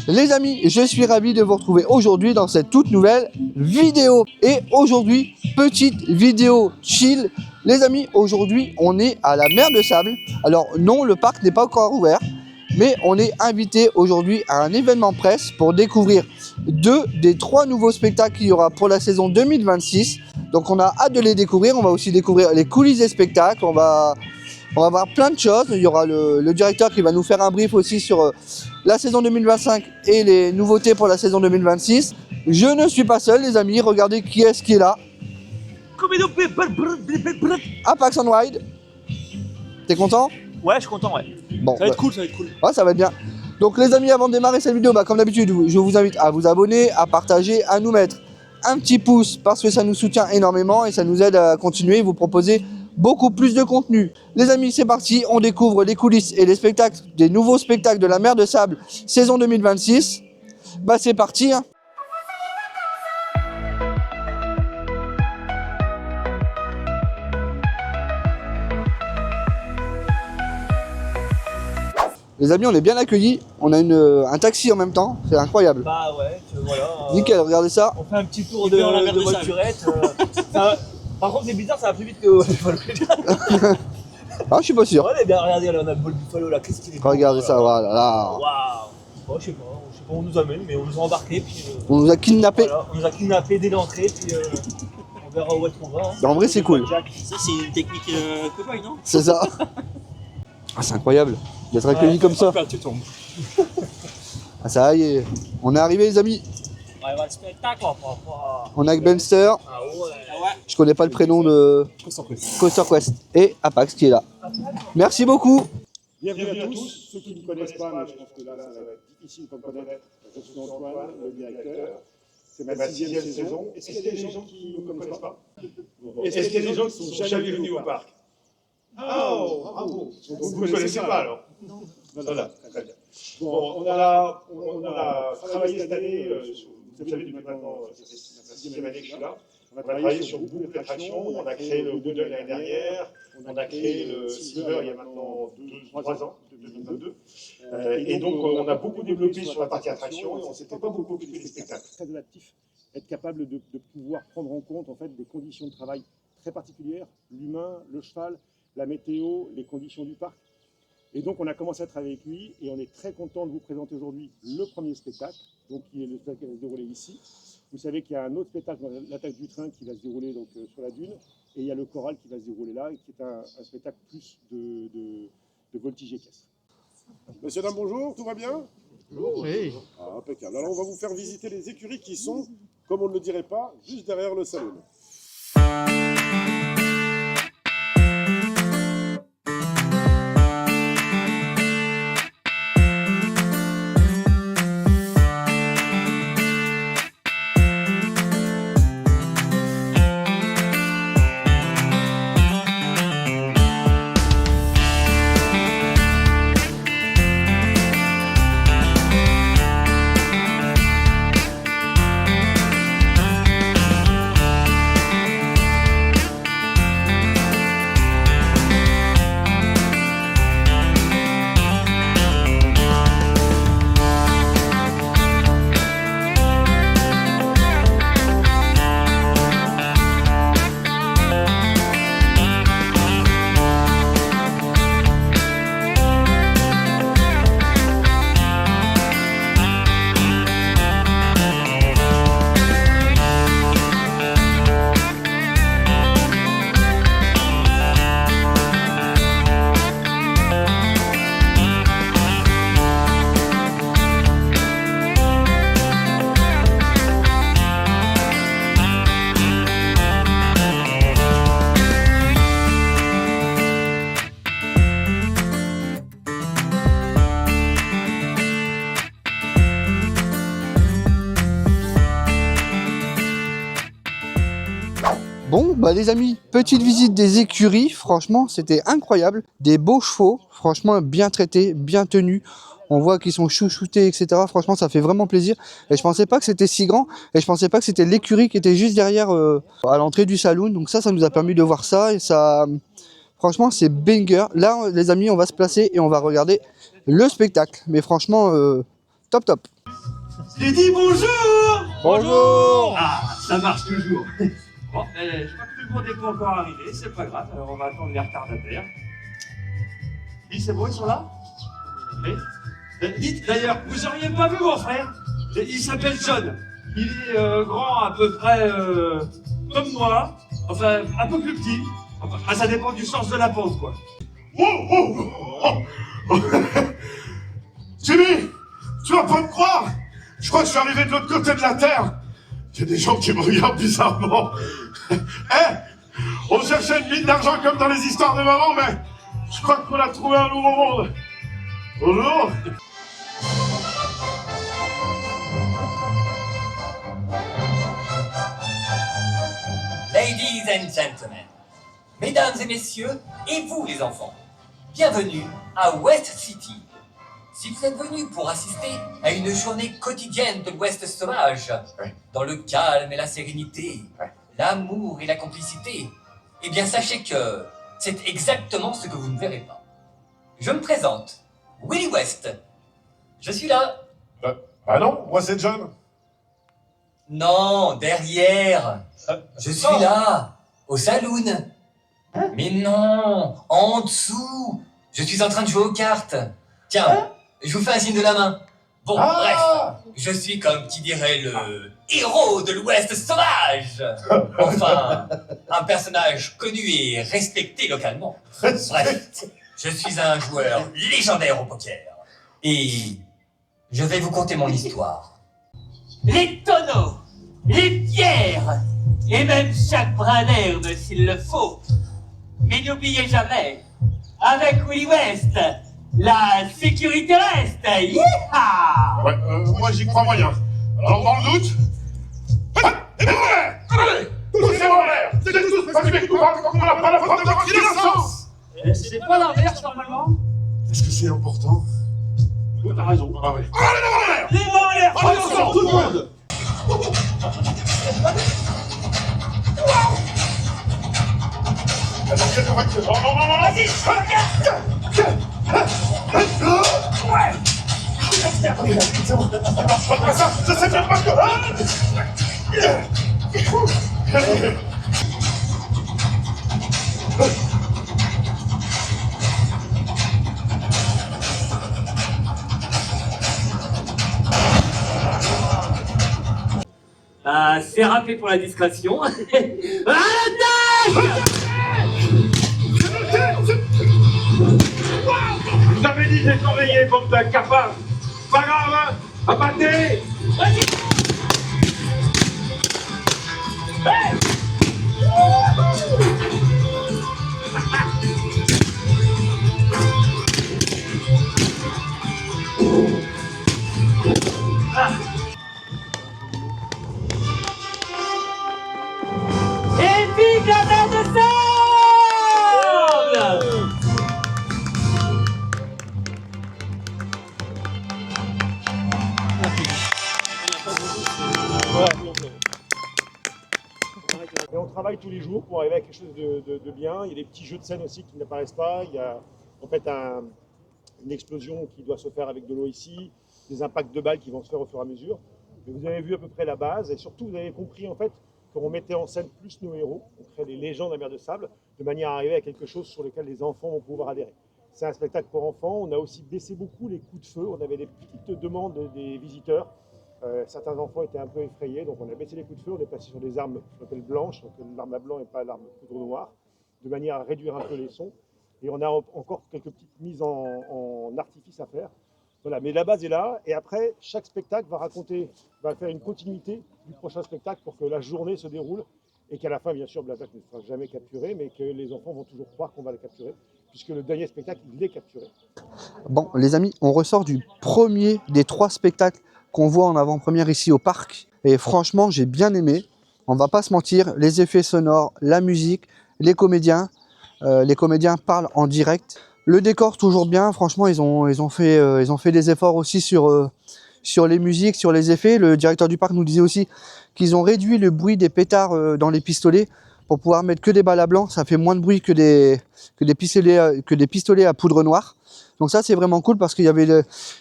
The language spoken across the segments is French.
Les amis, je suis ravi de vous retrouver aujourd'hui dans cette toute nouvelle vidéo. Et aujourd'hui, petite vidéo chill. Les amis, aujourd'hui, on est à la mer de Sable. Alors non, le parc n'est pas encore ouvert, mais on est invité aujourd'hui à un événement presse pour découvrir 2 des 3 nouveaux spectacles qu'il y aura pour la saison 2026. Donc on a hâte de les découvrir. On va aussi découvrir les coulisses des spectacles. On va voir plein de choses. Il y aura le directeur qui va nous faire un brief aussi sur la saison 2025 et les nouveautés pour la saison 2026. Je ne suis pas seul, les amis. Regardez qui est-ce qui est là. Apax and Ride. T'es content? Ouais, je suis content, ouais. Bon, ça va être cool, ça va être cool. Ouais, ça va être bien. Donc les amis, avant de démarrer cette vidéo, comme d'habitude, je vous invite à vous abonner, à partager, à nous mettre un petit pouce parce que ça nous soutient énormément et ça nous aide à continuer et vous proposer beaucoup plus de contenu. Les amis, c'est parti, on découvre les coulisses et les spectacles, des nouveaux spectacles de la mer de Sable, saison 2026. Bah c'est parti hein. Les amis, on est bien accueillis, on a un taxi en même temps, c'est incroyable. Bah ouais, voilà. Nickel, regardez ça. On fait un petit tour de voiturette. Par contre, c'est bizarre, ça va plus vite que Ah, je suis pas sûr. Ouais, bien, regardez, là, on a le bol Buffalo là, qu'est-ce qu'il est beau. Regardez ça, voilà. Là. Waouh. Je sais pas où on nous amène, mais on nous a embarqués. Puis, on nous a kidnappés. Voilà, on nous a kidnappés dès l'entrée, puis on verra où est-ce qu'on va. Hein. En vrai, c'est cool. Ça, c'est une technique cow-boy, non? C'est ça. Ah, c'est incroyable d'être accueilli comme ça. Tu tombes. Ah, ça y est, on est arrivé, les amis. Ouais, le spectacle, on est avec Benster. Ah ouais. Je connais pas le prénom de Coaster Quest. Et Apax qui est là. Merci beaucoup. Bienvenue à tous, ceux qui ne me connaissent pas, mais je pense que là, ça va être difficile pour me connaître. Je suis Antoine, le directeur. C'est ma 6e saison. Est-ce qu'il y a des gens qui ne me connaissent pas? Est-ce qu'il y a des gens qui ne sont jamais venus au parc? Oh, bravo. Vous ne connaissez pas alors? Non. Voilà, très bien. Bon, on a travaillé cette année, vous savez, depuis maintenant, c'est la 6e année que je suis là. On a travaillé sur beaucoup d'attractions. On a créé le Goodle l'année dernière. On a créé le Silver il y a maintenant 3 ans, 2022. Et donc, on a beaucoup développé sur la partie attraction et on ne s'était pas beaucoup occupé des spectacles. Très adaptif, être capable de pouvoir prendre en compte en fait, des conditions de travail très particulières, l'humain, le cheval, la météo, les conditions du parc. Et donc, on a commencé à travailler avec lui et on est très content de vous présenter aujourd'hui le premier spectacle, donc qui est le spectacle qui va se dérouler ici. Vous savez qu'il y a un autre spectacle, l'attaque du train, qui va se dérouler donc, sur la dune, et il y a le choral qui va se dérouler là, et qui est un spectacle plus de voltige et caisse. Messieurs, dames, bonjour, tout va bien? Bonjour. Oui. Ah, impeccable. Alors, on va vous faire visiter les écuries qui sont, comme on ne le dirait pas, juste derrière le salon. Bon, bah les amis, petite visite des écuries, franchement, c'était incroyable. Des beaux chevaux, franchement, bien traités, bien tenus. On voit qu'ils sont chouchoutés, etc. Franchement, ça fait vraiment plaisir. Et je pensais pas que c'était si grand. Et je pensais pas que c'était l'écurie qui était juste derrière à l'entrée du saloon. Donc ça nous a permis de voir ça. Et ça, franchement, c'est banger. Là, les amis, on va se placer et on va regarder le spectacle. Mais franchement, top top. J'ai dit bonjour. Bonjour. Ah, ça marche toujours. Bon, je crois que tout le monde n'est pas encore arrivé, c'est pas grave, alors on va attendre les retardataires. Dis, c'est bon, ils sont là? Oui. Dites, d'ailleurs, vous auriez pas vu mon frère? Il s'appelle John. Il est grand à peu près comme moi, enfin un peu plus petit. Enfin, ça dépend du sens de la pente, quoi. Jimmy, tu vas pas me croire. Je crois que je suis arrivé de l'autre côté de la Terre. Il y a des gens qui me regardent bizarrement. On cherchait une mine d'argent comme dans les histoires de maman, mais je crois qu'on a trouvé un nouveau monde. Bonjour. Ladies and gentlemen, mesdames et messieurs, et vous les enfants, bienvenue à West City. Si vous êtes venus pour assister à une journée quotidienne de l'Ouest sauvage, dans le calme et la sérénité, l'amour et la complicité, eh bien sachez que c'est exactement ce que vous ne verrez pas. Je me présente, Willie West. Je suis là. Bah non, moi c'est John. Non, derrière. Je suis là, au saloon. Mais non, en dessous. Je suis en train de jouer aux cartes. Tiens, je vous fais un signe de la main. Bon, bref, je suis comme qui dirait le héros de l'Ouest sauvage. Enfin, un personnage connu et respecté localement. Bref, je suis un joueur légendaire au poker. Et je vais vous conter mon histoire. Les tonneaux, les pierres, et même chaque brin d'herbe s'il le faut. Mais n'oubliez jamais, avec Willie West, la sécurité reste. Yeehaw! Ouais, moi j'y crois moyen. Alors dans le doute... Et mon verre! Attendez! Tous c'est mon verre! C'est tous présumés coupables quand on n'a pas la preuve de votre innocence! C'est pas l'inverse, normalement? Est-ce que c'est important? Oui, t'as raison. Ah ouais. Allez, les mains en l'air! Les mains en l'air! Attention, tout le monde! Vas-y! Ça c'est bien pas que... C'est rappelé pour la discrétion. À l'attaque! Vous avez dit de surveiller, bande de cafards! Pas grave, hein? Abattez! Vas-y! Et vive la mer de sable! Et on travaille tous les jours pour arriver à quelque chose de bien. Il y a des petits jeux de scène aussi qui n'apparaissent pas. Il y a en fait une explosion qui doit se faire avec de l'eau ici, des impacts de balles qui vont se faire au fur et à mesure. Mais vous avez vu à peu près la base et surtout vous avez compris en fait qu'on mettait en scène plus nos héros, on crée des légendes à mer de sable, de manière à arriver à quelque chose sur lequel les enfants vont pouvoir adhérer. C'est un spectacle pour enfants. On a aussi baissé beaucoup les coups de feu. On avait des petites demandes des visiteurs. Certains enfants étaient un peu effrayés, donc on a baissé les coups de feu, on est passé sur des armes qu'on appelle blanches, donc l'arme à blanc et pas l'arme poudre noire, de manière à réduire un peu les sons. Et on a encore quelques petites mises en artifice à faire. Voilà, mais la base est là, et après, chaque spectacle va faire une continuité du prochain spectacle pour que la journée se déroule, et qu'à la fin, bien sûr, Blavac ne sera jamais capturé, mais que les enfants vont toujours croire qu'on va le capturer, puisque le dernier spectacle, il est capturé. Bon, les amis, on ressort du premier des 3 spectacles qu'on voit en avant-première ici au parc. Et franchement, j'ai bien aimé. On va pas se mentir, les effets sonores, la musique, les comédiens parlent en direct. Le décor toujours bien. Franchement, ils ont fait des efforts aussi sur les musiques, sur les effets. Le directeur du parc nous disait aussi qu'ils ont réduit le bruit des pétards dans les pistolets pour pouvoir mettre que des balles à blanc. Ça fait moins de bruit que des pistolets à poudre noire. Donc ça c'est vraiment cool parce qu'il y avait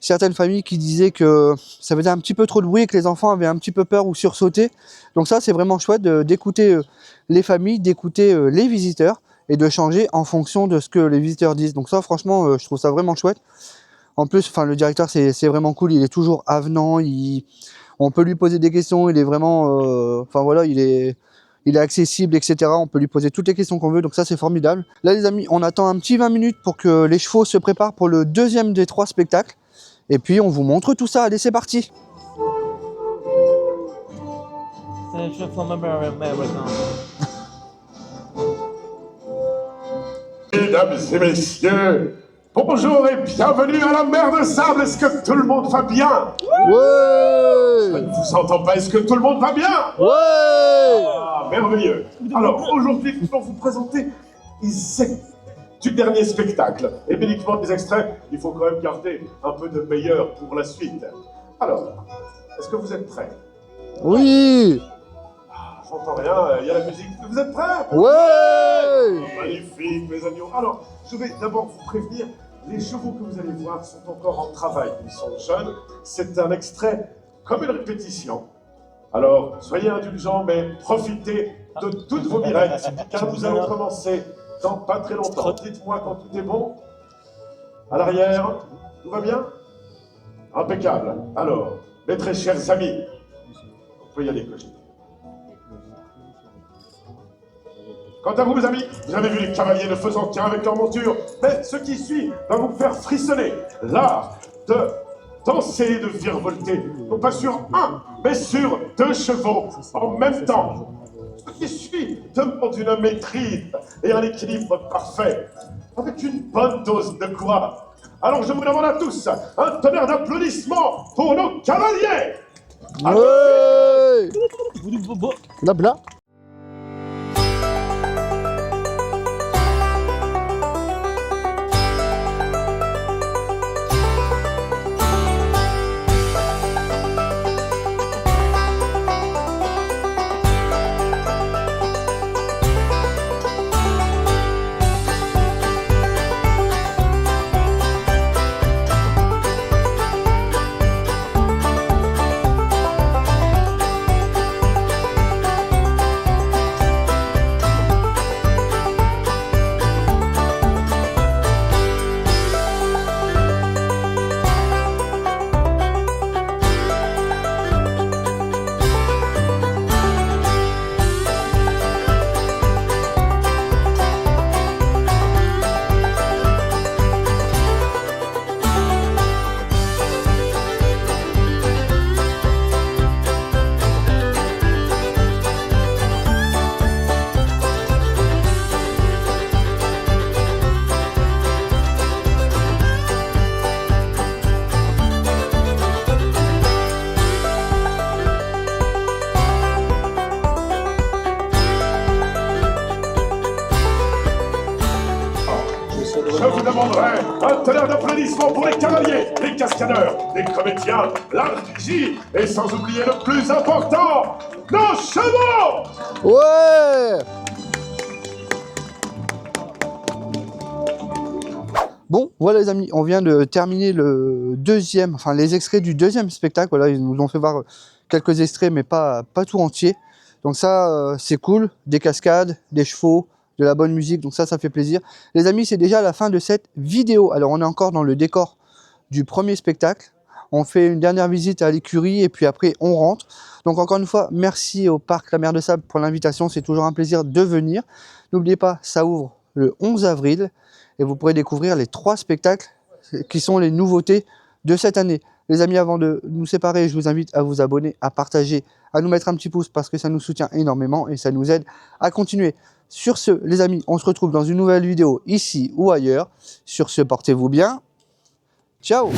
certaines familles qui disaient que ça faisait un petit peu trop de bruit et que les enfants avaient un petit peu peur ou sursauté. Donc ça c'est vraiment chouette d'écouter les familles, d'écouter les visiteurs et de changer en fonction de ce que les visiteurs disent. Donc ça franchement je trouve ça vraiment chouette. En plus le directeur c'est vraiment cool, il est toujours avenant, on peut lui poser des questions, il est vraiment, voilà, il est accessible, etc. On peut lui poser toutes les questions qu'on veut, donc ça c'est formidable. Là les amis, on attend un petit 20 minutes pour que les chevaux se préparent pour le deuxième des 3 spectacles. Et puis on vous montre tout ça, allez c'est parti. Mesdames et messieurs, bonjour et bienvenue à la mer de sable. Est-ce que tout le monde va bien? Ouais! Je ne vous entends pas. Est-ce que tout le monde va bien? Ouais! Ah, merveilleux. Alors, aujourd'hui, nous allons vous présenter les extraits du dernier spectacle. Et bien uniquement des extraits, il faut quand même garder un peu de meilleur pour la suite. Alors, est-ce que vous êtes prêts? Oui! J'entends rien, il y a la musique. Vous êtes prêts? Ouais! Magnifique, mes amis. Alors, je vais d'abord vous prévenir, les chevaux que vous allez voir sont encore en travail. Ils sont jeunes. C'est un extrait comme une répétition. Alors, soyez indulgents, mais profitez de toutes vos mirettes, car nous allons commencer dans pas très longtemps. Dites-moi quand tout est bon. À l'arrière, tout va bien? Impeccable. Alors, mes très chers amis, vous pouvez y aller, Cogit. Quant à vous, mes amis, vous avez vu les cavaliers ne faisant qu'un avec leur monture, mais ce qui suit va vous faire frissonner. L'art de danser et de virevolter, non pas sur un, mais sur 2 chevaux en même temps. Ce qui suit demande une maîtrise et un équilibre parfait, avec une bonne dose de courage. Alors je vous demande à tous un tonnerre d'applaudissements pour nos cavaliers. Ouais! Blabla. Je vous demanderai un tonnerre d'applaudissements pour les cavaliers, les cascadeurs, les comédiens, la régie, et sans oublier le plus important, nos chevaux! Ouais! Bon, voilà les amis, on vient de terminer les extraits du deuxième spectacle. Voilà, ils nous ont fait voir quelques extraits, mais pas tout entier. Donc ça, c'est cool. Des cascades, des chevaux, de la bonne musique. Donc ça fait plaisir. Les amis, c'est déjà la fin de cette vidéo. Alors, on est encore dans le décor du premier spectacle. On fait une dernière visite à l'écurie et puis après, on rentre. Donc encore une fois, merci au Parc La Mer de Sable pour l'invitation. C'est toujours un plaisir de venir. N'oubliez pas, ça ouvre le 11 avril. Et vous pourrez découvrir les 3 spectacles qui sont les nouveautés de cette année. Les amis, avant de nous séparer, je vous invite à vous abonner, à partager, à nous mettre un petit pouce parce que ça nous soutient énormément et ça nous aide à continuer. Sur ce, les amis, on se retrouve dans une nouvelle vidéo ici ou ailleurs. Sur ce, portez-vous bien. Ciao!